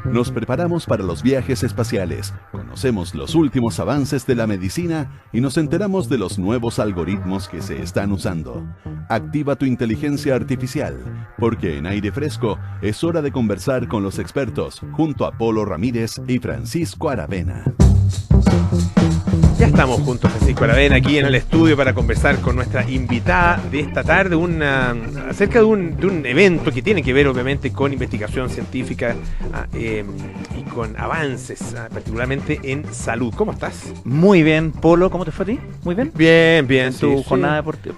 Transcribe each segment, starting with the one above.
Nos preparamos para los viajes espaciales, conocemos los últimos avances de la medicina y nos enteramos de los nuevos algoritmos que se están usando. Activa tu inteligencia artificial, porque en Aire Fresco es hora de conversar con los expertos junto a Polo Ramírez y Francisco Aravena. Ya estamos juntos, Francisco Aravena, aquí en el estudio para conversar con nuestra invitada de esta tarde acerca de un evento que tiene que ver obviamente con investigación científica y con avances, particularmente en salud. ¿Cómo estás? Muy bien, Polo, ¿cómo te fue a ti? Muy bien. Bien, bien. En tu jornada deportiva,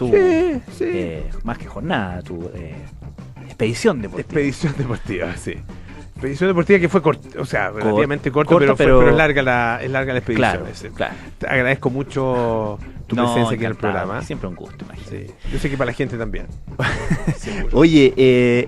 más que jornada, tu expedición deportiva. Expedición deportiva, sí. Expedición deportiva que fue relativamente corta, pero es larga la expedición. Claro, ese. claro. Te agradezco mucho tu presencia aquí en el programa. Siempre un gusto, imagínate. Sí. Yo sé que para la gente también. Oye,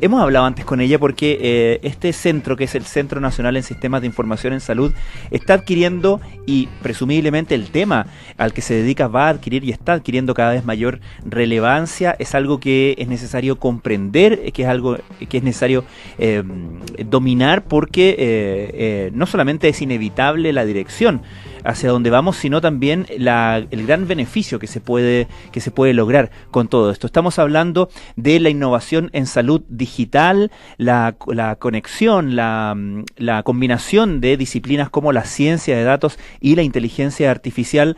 hemos hablado antes con ella porque este centro, que es el Centro Nacional en Sistemas de Información en Salud, está adquiriendo, y presumiblemente el tema al que se dedica va a adquirir y está adquiriendo cada vez mayor relevancia. Es algo que es necesario comprender, que es algo que es necesario dominar, porque no solamente es inevitable la dirección hacia donde vamos, sino también el gran beneficio que se puede lograr con todo esto. Estamos hablando de la innovación en salud digital, la conexión, la combinación de disciplinas como la ciencia de datos y la inteligencia artificial,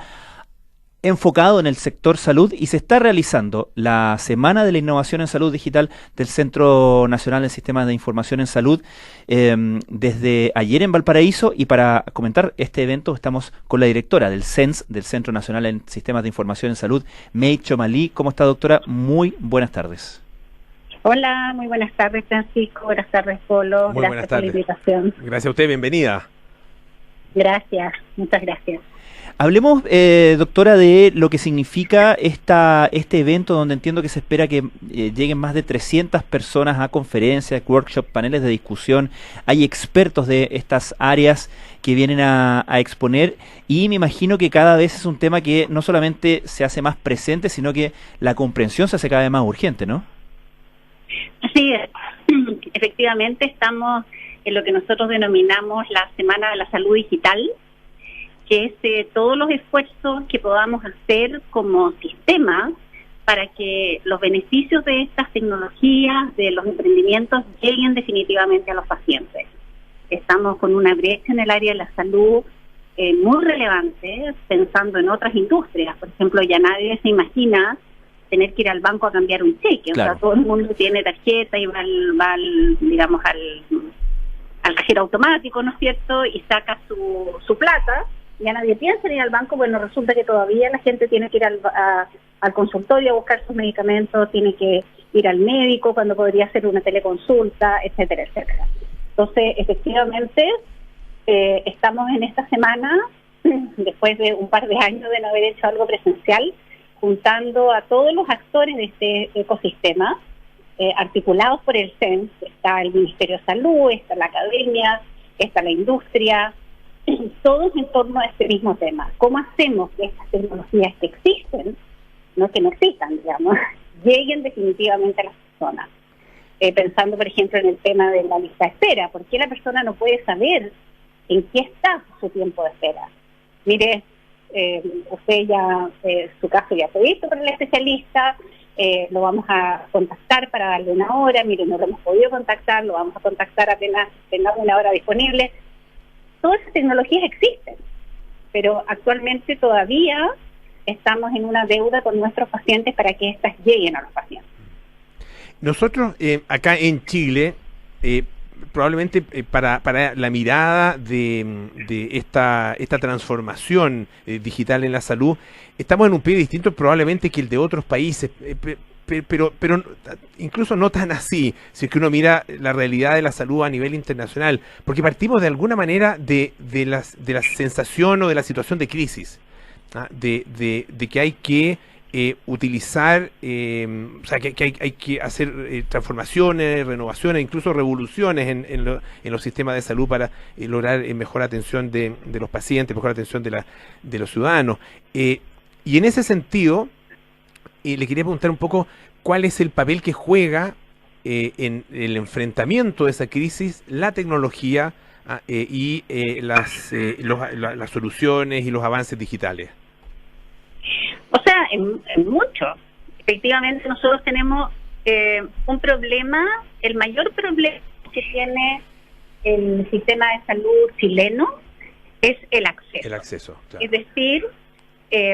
enfocado en el sector salud, y se está realizando la Semana de la Innovación en Salud Digital del Centro Nacional en Sistemas de Información en Salud desde ayer en Valparaíso. Y para comentar este evento estamos con la directora del CENS, del Centro Nacional en Sistemas de Información en Salud, May Chomalí. ¿Cómo está, doctora? Muy buenas tardes. Hola, muy buenas tardes, Francisco. Buenas tardes, Polo. Muy gracias por la invitación. Gracias a usted, bienvenida. Gracias, muchas gracias. Hablemos, doctora, de lo que significa este evento, donde entiendo que se espera que lleguen más de 300 personas a conferencias, workshops, paneles de discusión. Hay expertos de estas áreas que vienen a exponer, y me imagino que cada vez es un tema que no solamente se hace más presente, sino que la comprensión se hace cada vez más urgente, ¿no? Así es. Efectivamente, estamos en lo que nosotros denominamos la Semana de la Salud Digital, que es todos los esfuerzos que podamos hacer como sistema para que los beneficios de estas tecnologías, de los emprendimientos, lleguen definitivamente a los pacientes. Estamos con una brecha en el área de la salud muy relevante, pensando en otras industrias. Por ejemplo, ya nadie se imagina tener que ir al banco a cambiar un cheque. Claro. O sea, todo el mundo tiene tarjeta y va al cajero automático, ¿no es cierto?, y saca su plata. Ya nadie piensa en ir al banco. Bueno, resulta que todavía la gente tiene que ir al consultorio a buscar sus medicamentos, tiene que ir al médico cuando podría hacer una teleconsulta, etcétera, etcétera. Entonces, efectivamente, estamos en esta semana, después de un par de años de no haber hecho algo presencial, juntando a todos los actores de este ecosistema, articulados por el CENS. Está el Ministerio de Salud, está la academia, está la industria, todos en torno a este mismo tema. ¿Cómo hacemos que estas tecnologías que existen, no que no existan, digamos, lleguen definitivamente a las personas? Pensando, por ejemplo, en el tema de la lista de espera. ¿Por qué la persona no puede saber en qué está su tiempo de espera? Mire, usted ya, su caso ya fue visto por el especialista, lo vamos a contactar para darle una hora. Mire, no lo hemos podido contactar, lo vamos a contactar apenas tengamos una hora disponible. Todas esas tecnologías existen, pero actualmente todavía estamos en una deuda con nuestros pacientes para que éstas lleguen a los pacientes. Nosotros acá en Chile, probablemente para la mirada de esta transformación digital en la salud, estamos en un pie distinto probablemente que el de otros países, pero incluso no tan así, si es que uno mira la realidad de la salud a nivel internacional, porque partimos de alguna manera de la sensación o de la situación de crisis, de que hay que utilizar, o sea, que hay que hacer transformaciones, renovaciones, incluso revoluciones en los sistemas de salud para lograr mejor atención de los pacientes, mejor atención de los ciudadanos. Y en ese sentido, le quería preguntar un poco cuál es el papel que juega en el enfrentamiento de esa crisis la tecnología y las soluciones y los avances digitales? O sea, en mucho. Efectivamente, nosotros tenemos un problema, el mayor problema que tiene el sistema de salud chileno es el acceso. El acceso, claro. Es decir,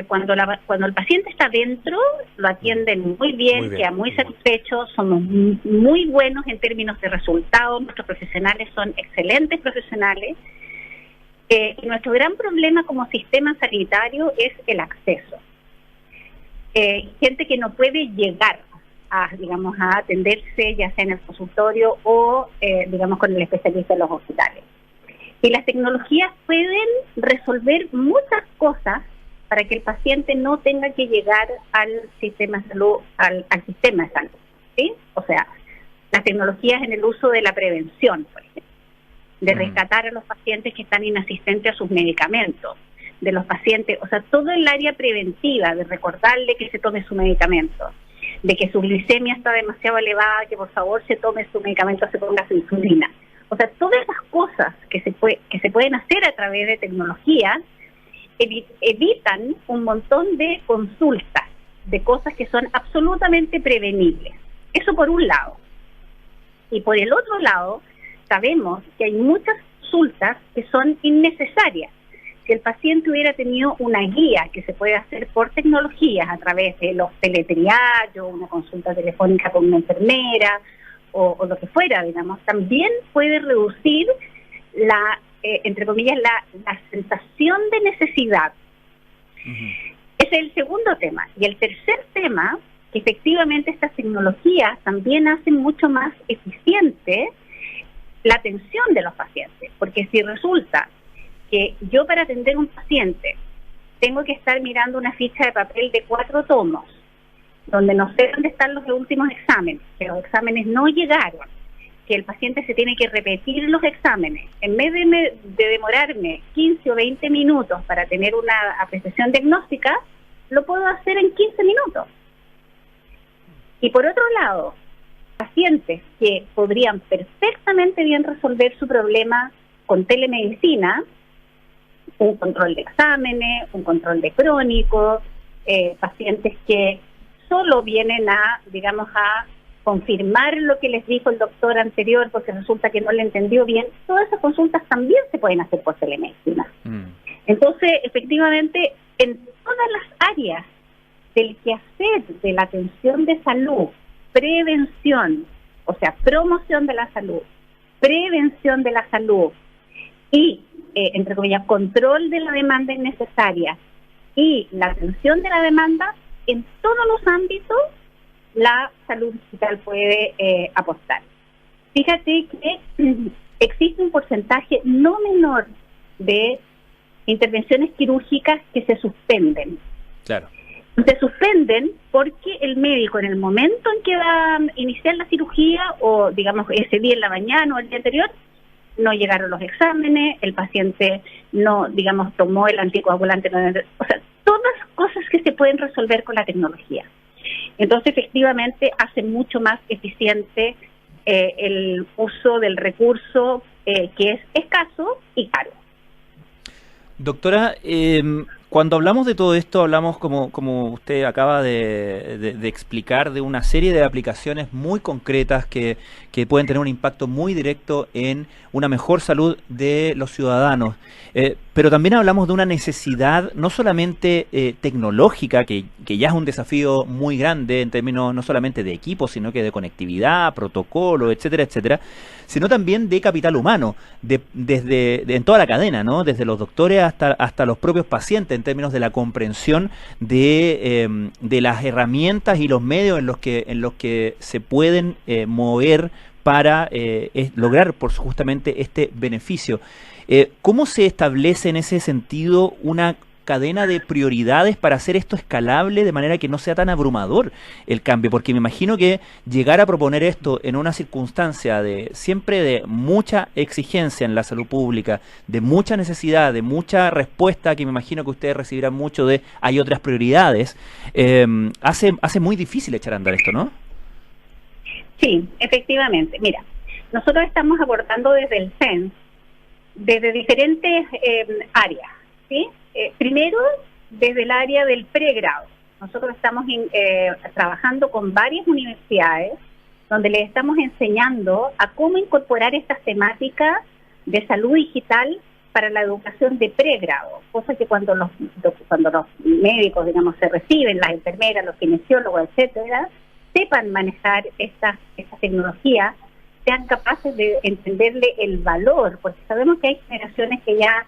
cuando el paciente está dentro, lo atienden muy bien, queda muy satisfecho, somos muy buenos en términos de resultados, nuestros profesionales son excelentes profesionales. Y nuestro gran problema como sistema sanitario es el acceso. Gente que no puede llegar a atenderse, ya sea en el consultorio o, con el especialista en los hospitales. Y las tecnologías pueden resolver muchas cosas para que el paciente no tenga que llegar al sistema de salud, al sistema de salud, ¿sí? O sea, las tecnologías en el uso de la prevención, por ejemplo, de rescatar a los pacientes que están inasistentes a sus medicamentos, de los pacientes, o sea, todo el área preventiva, de recordarle que se tome su medicamento, de que su glicemia está demasiado elevada, que por favor se tome su medicamento, se ponga su insulina. O sea, todas esas cosas que se pueden hacer a través de tecnología evitan un montón de consultas, de cosas que son absolutamente prevenibles. Eso por un lado. Y por el otro lado, sabemos que hay muchas consultas que son innecesarias. Si el paciente hubiera tenido una guía que se puede hacer por tecnologías a través de los teletriados, una consulta telefónica con una enfermera o lo que fuera, también puede reducir entre comillas, la sensación de necesidad. Ese es el segundo tema. Y el tercer tema, que efectivamente estas tecnologías también hacen mucho más eficiente la atención de los pacientes. Porque si resulta que yo para atender un paciente tengo que estar mirando una ficha de papel de 4 tomos, donde no sé dónde están los últimos exámenes, que los exámenes no llegaron, que el paciente se tiene que repetir los exámenes, en vez de demorarme 15 o 20 minutos para tener una apreciación diagnóstica, lo puedo hacer en 15 minutos. Y por otro lado, pacientes que podrían perfectamente bien resolver su problema con telemedicina, un control de exámenes, un control de crónicos, pacientes que solo vienen a confirmar lo que les dijo el doctor anterior porque resulta que no le entendió bien, todas esas consultas también se pueden hacer por telemedicina. Entonces, efectivamente, en todas las áreas del quehacer de la atención de salud, prevención, o sea, promoción de la salud, prevención de la salud y, entre comillas, control de la demanda innecesaria y la atención de la demanda, en todos los ámbitos la salud digital puede apostar. Fíjate que existe un porcentaje no menor de intervenciones quirúrgicas que se suspenden. Claro. Se suspenden porque el médico en el momento en que va a iniciar la cirugía o ese día en la mañana o el día anterior no llegaron los exámenes, el paciente no, tomó el anticoagulante, o sea, todas cosas que se pueden resolver con la tecnología. Entonces, efectivamente, hace mucho más eficiente el uso del recurso que es escaso y caro. Doctora, cuando hablamos de todo esto, hablamos, como usted acaba de explicar, de una serie de aplicaciones muy concretas que pueden tener un impacto muy directo en una mejor salud de los ciudadanos. Pero también hablamos de una necesidad no solamente tecnológica, que ya es un desafío muy grande en términos no solamente de equipo, sino que de conectividad, protocolo, etcétera, etcétera, sino también de capital humano, en toda la cadena, ¿no? Desde los doctores hasta los propios pacientes, en términos de la comprensión de las herramientas y los medios en los que se pueden mover para lograr justamente este beneficio. ¿Cómo se establece en ese sentido una cadena de prioridades para hacer esto escalable de manera que no sea tan abrumador el cambio? Porque me imagino que llegar a proponer esto en una circunstancia siempre de mucha exigencia en la salud pública, de mucha necesidad, de mucha respuesta, que me imagino que ustedes recibirán mucho hay otras prioridades, hace muy difícil echar a andar esto, ¿no? Sí, efectivamente. Mira, nosotros estamos abordando desde el CENS, desde diferentes áreas, ¿sí? Primero, desde el área del pregrado. Nosotros estamos trabajando con varias universidades donde les estamos enseñando a cómo incorporar estas temáticas de salud digital para la educación de pregrado, cosa que cuando los médicos, digamos, se reciben, las enfermeras, los kinesiólogos, etcétera, sepan manejar estas tecnologías, sean capaces de entenderle el valor, porque sabemos que hay generaciones que ya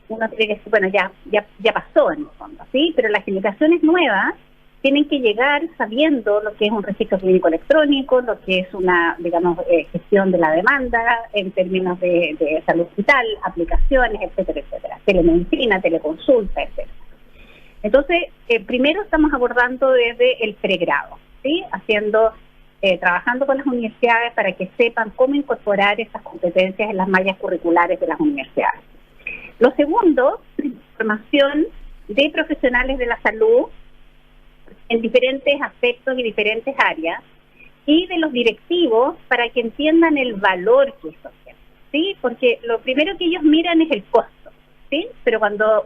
uno tiene que decir, bueno, ya pasó en el fondo, ¿sí? Pero las generaciones nuevas tienen que llegar sabiendo lo que es un registro clínico electrónico, lo que es una, digamos, gestión de la demanda en términos de salud digital, aplicaciones, etcétera, etcétera, telemedicina, teleconsulta, etcétera. Entonces, primero estamos abordando desde el pregrado, ¿sí? Trabajando con las universidades para que sepan cómo incorporar esas competencias en las mallas curriculares de las universidades. Lo segundo, formación de profesionales de la salud en diferentes aspectos y diferentes áreas, y de los directivos para que entiendan el valor que eso tiene, ¿sí? Porque lo primero que ellos miran es el costo, ¿sí? Pero cuando,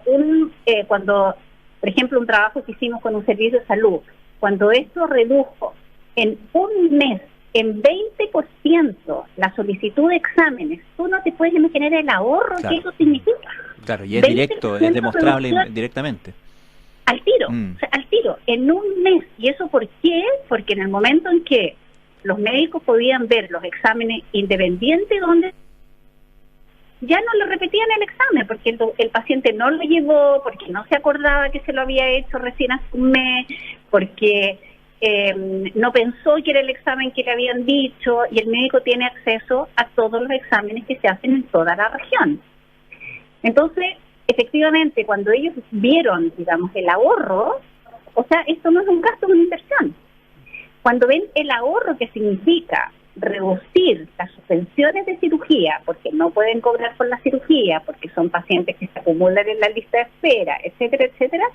por ejemplo, un trabajo que hicimos con un servicio de salud, cuando esto redujo en un mes en 20% la solicitud de exámenes, tú no te puedes imaginar el ahorro que eso significa. Claro, y es directo, es demostrable directamente. Al tiro, o sea, al tiro, en un mes. ¿Y eso por qué? Porque en el momento en que los médicos podían ver los exámenes independientes donde ya no le repetían el examen, porque el paciente no lo llevó, porque no se acordaba que se lo había hecho recién hace un mes, porque no pensó que era el examen que le habían dicho, y el médico tiene acceso a todos los exámenes que se hacen en toda la región. Entonces, efectivamente, cuando ellos vieron, digamos, el ahorro, o sea, esto no es un gasto, es una inversión. Cuando ven el ahorro que significa reducir las suspensiones de cirugía, porque no pueden cobrar por la cirugía, porque son pacientes que se acumulan en la lista de espera, etcétera, etcétera,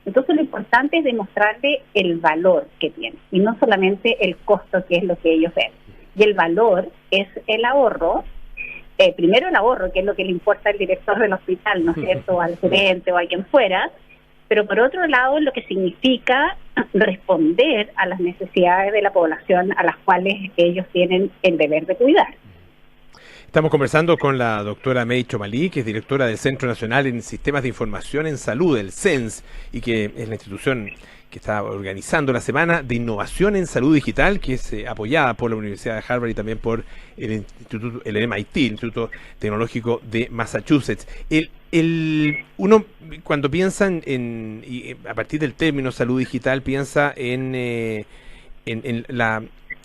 entonces lo importante es demostrarle el valor que tiene, y no solamente el costo, que es lo que ellos ven. Y el valor es el ahorro. Primero el ahorro, que es lo que le importa al director del hospital, ¿no es cierto?, o al gerente o a quien fuera, pero por otro lado lo que significa responder a las necesidades de la población a las cuales ellos tienen el deber de cuidar. Estamos conversando con la doctora May Chomalí, que es directora del Centro Nacional en Sistemas de Información en Salud, el CENS, y que es la institución que está organizando la Semana de Innovación en Salud Digital, que es apoyada por la Universidad de Harvard y también por el MIT, el Instituto Tecnológico de Massachusetts. Uno, cuando piensa a partir del término salud digital, piensa en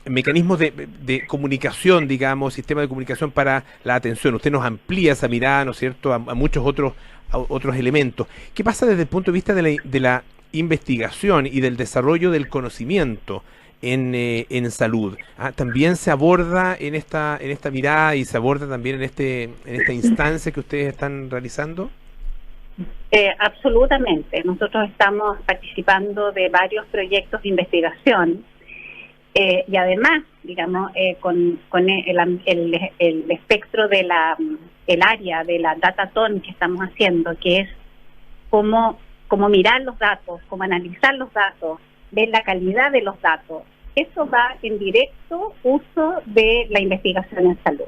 mecanismos de comunicación, digamos, sistema de comunicación para la atención. Usted nos amplía esa mirada, ¿no es cierto?, a muchos otros elementos. ¿Qué pasa desde el punto de vista de la investigación y del desarrollo del conocimiento en salud? También se aborda en esta mirada, y se aborda también en esta instancia que ustedes están realizando. Absolutamente. Nosotros estamos participando de varios proyectos de investigación, y además, digamos, con el espectro de el área de la Datathon que estamos haciendo, que es cómo mirar los datos, cómo analizar los datos, ver la calidad de los datos. Eso va en directo uso de la investigación en salud.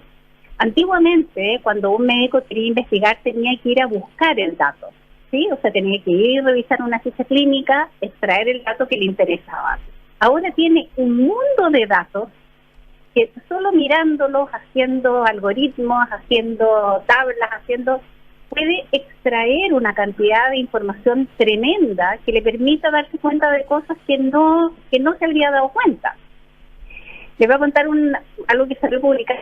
Antiguamente, cuando un médico quería investigar, tenía que ir a buscar el dato, ¿sí? O sea, tenía que ir a revisar una ficha clínica, extraer el dato que le interesaba. Ahora tiene un mundo de datos que solo mirándolos, haciendo algoritmos, haciendo tablas, puede extraer una cantidad de información tremenda que le permita darse cuenta de cosas que no se habría dado cuenta. Les voy a contar algo que salió publicado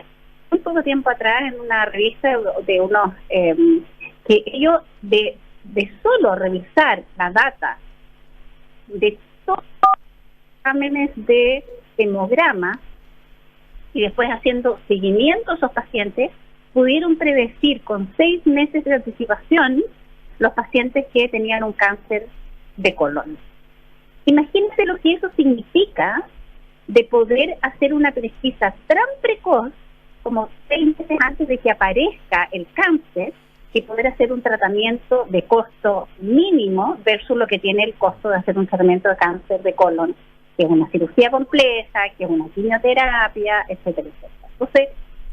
un poco tiempo atrás en una revista de unos que ellos de solo revisar la data de todos los exámenes de hemograma y después haciendo seguimiento a esos pacientes, pudieron predecir con 6 meses de anticipación los pacientes que tenían un cáncer de colon. Imagínense lo que eso significa de poder hacer una pesquisa tan precoz como 6 meses antes de que aparezca el cáncer y poder hacer un tratamiento de costo mínimo versus lo que tiene el costo de hacer un tratamiento de cáncer de colon, que es una cirugía compleja, que es una quimioterapia, etcétera, etcétera. Entonces,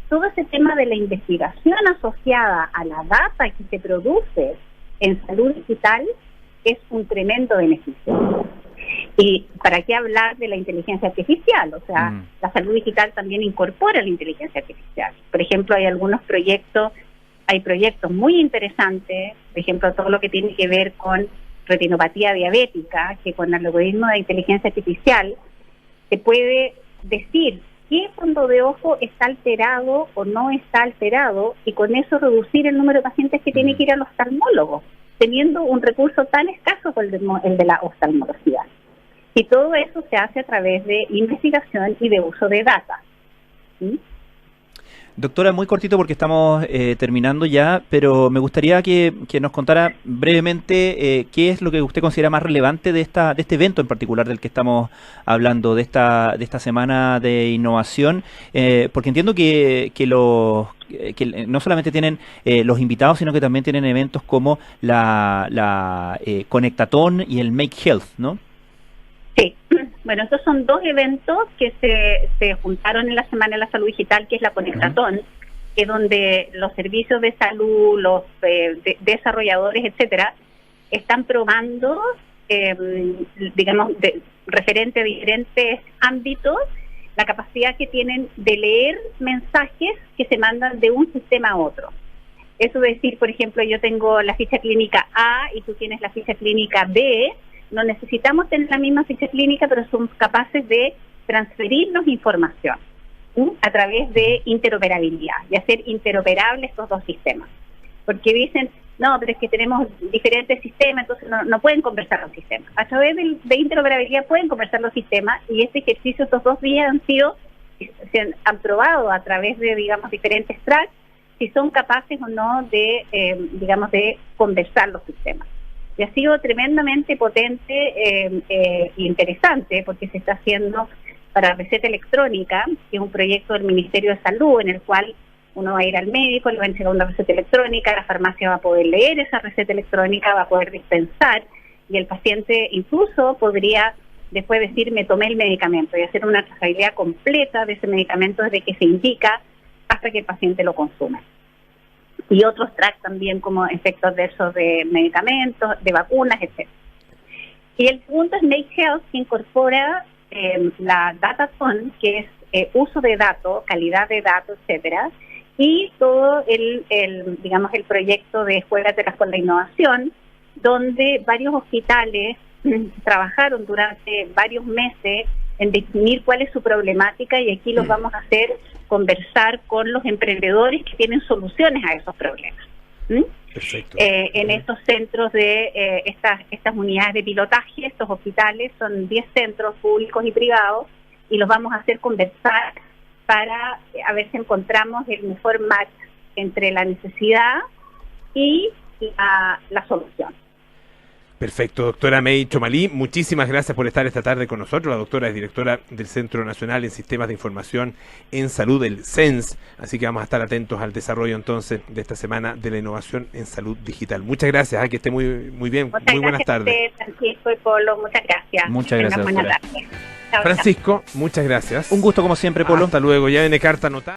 todo ese tema de la investigación asociada a la data que se produce en salud digital es un tremendo beneficio. Y para qué hablar de la inteligencia artificial, o sea, la salud digital también incorpora la inteligencia artificial. Por ejemplo, hay proyectos muy interesantes, por ejemplo, todo lo que tiene que ver con retinopatía diabética, que con el algoritmo de inteligencia artificial se puede decir qué fondo de ojo está alterado o no está alterado, y con eso reducir el número de pacientes que tiene que ir al oftalmólogo, teniendo un recurso tan escaso como el de la oftalmología. Y todo eso se hace a través de investigación y de uso de data. ¿Sí? Doctora, muy cortito porque estamos terminando ya, pero me gustaría que nos contara brevemente qué es lo que usted considera más relevante de este evento en particular del que estamos hablando, de esta semana de innovación, porque entiendo que no solamente tienen los invitados, sino que también tienen eventos como la Conectatón y el Make Health, ¿no? Sí, bueno, estos son 2 eventos que se juntaron en la Semana de la Salud Digital, que es la Conectatón, que es donde los servicios de salud, los desarrolladores, etcétera, están probando, referente a diferentes ámbitos, la capacidad que tienen de leer mensajes que se mandan de un sistema a otro. Eso es decir, por ejemplo, yo tengo la ficha clínica A y tú tienes la ficha clínica B. No necesitamos tener la misma ficha clínica, pero somos capaces de transferirnos información a través de interoperabilidad y hacer interoperables estos 2 sistemas. Porque dicen, no, pero es que tenemos diferentes sistemas, entonces no pueden conversar los sistemas. A través de interoperabilidad pueden conversar los sistemas, y este ejercicio estos 2 días se han probado a través de, diferentes tracks, si son capaces o no de conversar los sistemas. Y ha sido tremendamente potente e interesante, porque se está haciendo para receta electrónica, que es un proyecto del Ministerio de Salud, en el cual uno va a ir al médico, le va a entregar una receta electrónica, la farmacia va a poder leer esa receta electrónica, va a poder dispensar, y el paciente incluso podría después decir, me tomé el medicamento, y hacer una trazabilidad completa de ese medicamento desde que se indica hasta que el paciente lo consume. Y otros tracks también, como efectos adversos de medicamentos, de vacunas, etc. Y el segundo es Make Health, que incorpora la Datathon, que es uso de datos, calidad de datos, etcétera, y todo el proyecto de Juégatelas con la Innovación, donde varios hospitales trabajaron durante varios meses en definir cuál es su problemática, y aquí los vamos a hacer conversar con los emprendedores que tienen soluciones a esos problemas. Perfecto. En estos centros de estas unidades de pilotaje, estos hospitales, son 10 centros públicos y privados, y los vamos a hacer conversar para a ver si encontramos el mejor match entre la necesidad y la solución. Perfecto, doctora May Chomalí, muchísimas gracias por estar esta tarde con nosotros. La doctora es directora del Centro Nacional en Sistemas de Información en Salud, el CENS, así que vamos a estar atentos al desarrollo entonces de esta semana de la innovación en salud digital. Muchas gracias, que esté muy bien, muy buenas tardes. Francisco y Polo, muchas gracias. Muchas gracias, buenas tardes. Chao, Francisco, muchas gracias. Un gusto como siempre, Polo. Hasta luego, ya viene carta anotada.